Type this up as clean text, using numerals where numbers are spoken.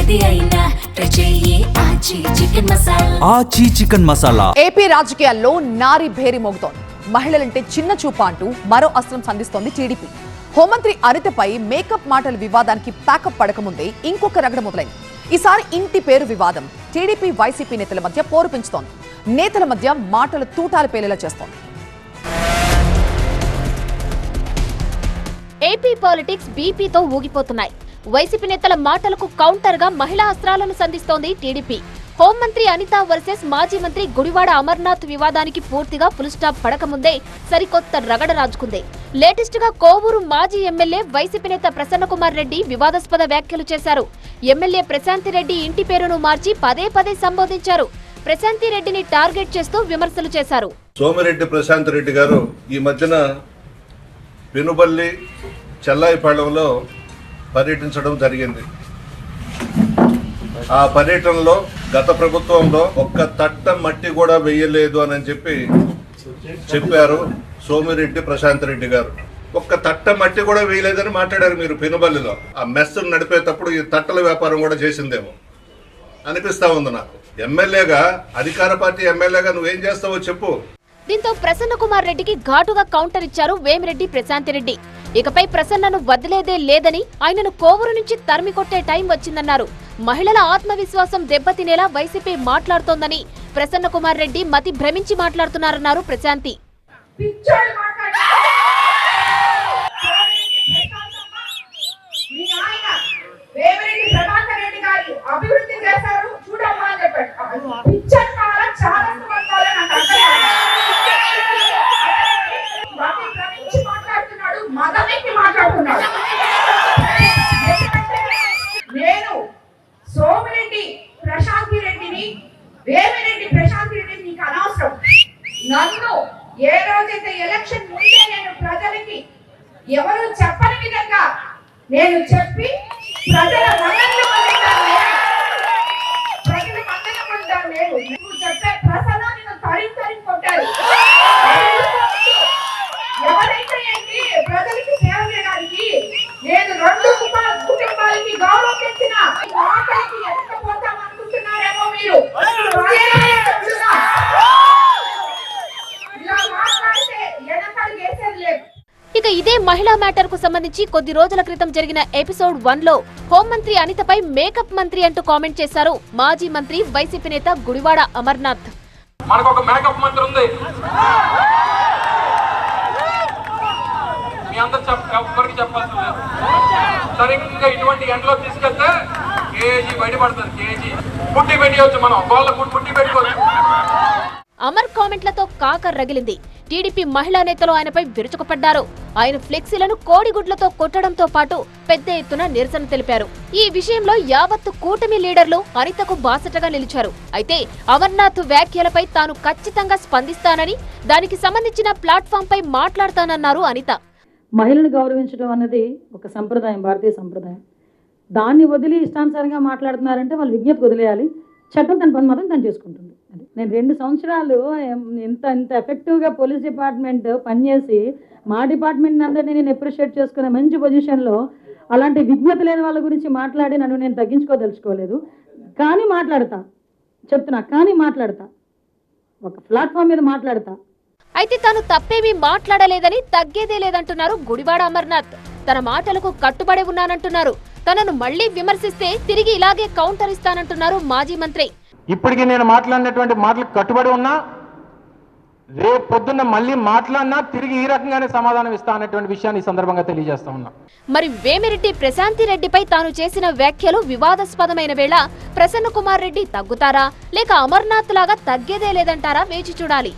ఏది అయినా ట్రై చెయ్యి ఆచి చికెన్ మసాలా. ఆచి చికెన్ మసాలా. ఏపీ రాజకీయాల్లో నారి భేరి మోగుతోంది. మహిళలంటే చిన్న చూప అంటూ మరో అస్త్రం సంధిస్తోంది టీడీపీ. హోంమంత్రి అనితపై మేకప్ మాటల వివాదానికి ప్యాకప్ పడకముందే ఇంకొక రగడ మొదలైంది. ఈసారి ఇంటి పేరు వివాదం టీడీపీ వైసీపీ నేతల మధ్య పోరు పెంచుతోంది. నేతల మధ్య మాటలు తూటాలు పేలేలా చేస్తోంది. ఏపీ పాలిటిక్స్ బీపీతో ఊగిపోతున్నాయి. వైసీపీ నేతల మాటలకు కౌంటర్ గా మహిళా అస్త్రాలను సంధిస్తోంది టీడీపీ. హోంమంత్రి అనిత వర్సెస్ మాజీ మంత్రి గుడివాడ అమర్నాథ్ వివాదానికి పూర్తిగా ఫుల్ స్టాప్ పడకముందే సరికొత్త రగడ రాజుకుంది. లేటెస్ట్ గా కోవూరు మాజీ ఎమ్మెల్యే వైసీపీ నేత ప్రసన్న కుమార్ రెడ్డి వివాదాస్పద వ్యాఖ్యలు చేశారు. ఎమ్మెల్యే ప్రశాంతి రెడ్డి ఇంటి పేరును మార్చి పదే పదే సంబోధించారు. ప్రశాంతి రెడ్డిని టార్గెట్ చేస్తూ విమర్శలు చేశారు. సోమిరెడ్డి ప్రశాంత్ రెడ్డి గారు ఈ మధ్యన పెనుబల్లి చెల్లాయిపాళెంలో పర్యటించడం జరిగింది. ఆ పర్యటనలో గత ప్రభుత్వంలో ఒక్క తట్ట మట్టి కూడా వెయ్యలేదు అని చెప్పారు సోమిరెడ్డి ప్రశాంత్ రెడ్డి గారు. ఒక్క తట్ట మట్టి కూడా వేయలేదని మాట్లాడారు మీరు పెనుబల్లిలో. ఆ మెస్సును నడిపేటప్పుడు ఈ తట్టల వ్యాపారం కూడా చేసిందేమో అనిపిస్తా ఉంది నాకు. ఎమ్మెల్యేగా, అధికార పార్టీ ఎమ్మెల్యేగా నువ్వేం చేస్తావో చెప్పు. దీంతో ప్రసన్న కుమార్ రెడ్డికి ఘాటుగా కౌంటర్ ఇచ్చారు వేమిరెడ్డి ప్రశాంతి రెడ్డి. ఇకపై ప్రసన్నను వదిలేదే లేదని, ఆయనను కోవూరు నుంచి తరిమి కొట్టే టైం వచ్చిందన్నారు. మహిళల ఆత్మవిశ్వాసం దెబ్బతినేలా వైసీపీ మాట్లాడుతోందని, ప్రసన్న కుమార్ రెడ్డి మతి భ్రమించి మాట్లాడుతున్నారన్నారు ప్రశాంతి. నేను సోమిరెడ్డి ప్రశాంతి రెడ్డిని, వేమిరెడ్డి ప్రశాంతి రెడ్డిని నీకు అనవసరం. నన్ను ఏ రోజైతే ఎలక్షన్ ముందే నేను ప్రజలకి ఎవరు చెప్పని విధంగా నేను చెప్పి ప్రజల మన్ననలు పొందాను. నువ్వు చెప్పే ప్రసన్న నిన్ను తరిం కొట్టారు. ఎవరైతే ఏంటి ప్రజలకి సేవ చేయడానికి నేను 2 కుటుంబాలకి గౌరవం తెచ్చిన మాటలకి ఎత్తపోతాం అనుకుంటున్నారేమో మీరు. ఇలా మాట్లాడితే ఎనకలు వేసేది లేదు. ఇక ఇదే మహిళా మ్యాటర్ కు సంబంధించి కొద్ది రోజుల క్రితం జరిగిన ఎపిసోడ్ 1 లో హోంమంత్రి అనితపై మేకప్ మంత్రి అంటూ కామెంట్ చేశారు మాజీ మంత్రి వైసీపీ నేత గుడివాడ అమర్నాథ్. మనకు ఒక మేకప్ మంత్రి ఉంది, మీ అందరు ఎవరికి చెప్పాల్సి లేదు. సరిగ్గా ఇటువంటి ఎండలో తీసుకెళ్తే కేజీ బయటపడుతుంది. కేజీ పుట్టి పెట్టవచ్చు, మనం వాళ్ళ పుట్టి పెట్టుకోవచ్చు. అమర్ కామెంట్లతో కాకర్ రగిలింది. టీడీపీ మహిళా నేతలు ఆయనపై విరుచుకుపడ్డారు. ఆయన ఫ్లెక్సీలను కోడిగుడ్లతో కొట్టడంతో పాటు పెద్ద ఎత్తున నిరసన తెలిపారు. ఈ విషయంలో యావత్తు కూటమి లీడర్లు అనితకు బాసటగా నిలిచారు. అయితే అమర్నాథ్ వ్యాఖ్యలపై తాను ఖచ్చితంగా స్పందిస్తానని, దానికి సంబంధించిన ప్లాట్ఫామ్ పై మాట్లాడతానన్నారు అనిత. మహిళను గౌరవించడం అన్నది ఒక సంప్రదాయం, భారతీయ సంప్రదాయం. దాన్ని వదిలి ఇష్టానుసారంగా మాట్లాడుతున్నారంటే వాళ్ళు విజ్ఞప్తి వదిలేయాలి. చట్టం తన పని మాత్రం తను చేసుకుంటుంది. నేను 2 సంవత్సరాలు ఇంత ఎఫెక్టివ్గా పోలీస్ డిపార్ట్మెంట్ పనిచేసి మా డిపార్ట్మెంట్ అందరినీ నేను అప్రిషియేట్ చేసుకునే మంచి పొజిషన్లో అలాంటి విజ్ఞత లేని వాళ్ళ గురించి మాట్లాడి నన్ను నేను తగ్గించుకోదలుచుకోలేదు. కానీ మాట్లాడతా ఒక ప్లాట్ఫామ్ మీద మాట్లాడతా. అయితే తాను తప్పేమీ మాట్లాడలేదని, తగ్గేదే లేదంటున్నారు గుడివాడ అమర్నాథ్. తన మాటలకు కట్టుబడి ఉన్నానంటున్నారు. తనను మళ్లీ విమర్శిస్తే తిరిగి ఇలాగే కౌంటర్ ఇస్తానంటున్నారు మాజీ మంత్రి. ఇప్పటికీ నేను మాట్లాడినటువంటి మాటలకు కట్టుబడి ఉన్నా, రేపు పొద్దున్న మళ్ళీ మాట్లాడినా తిరిగి ఈ రకంగానే సమాధానం ఇస్తా అన్నటువంటి విషయాన్ని ఈ సందర్భంగా తెలియజేస్తా ఉన్నా. మరి వేమిరెడ్డి ప్రశాంతి రెడ్డిపై తాను చేసిన వ్యాఖ్యలు వివాదాస్పదమైన వేళ ప్రసన్న కుమార్ రెడ్డి తగ్గుతారా, లేక అమర్నాథ్ లాగా తగ్గేదే లేదంటారా వేచి చూడాలి.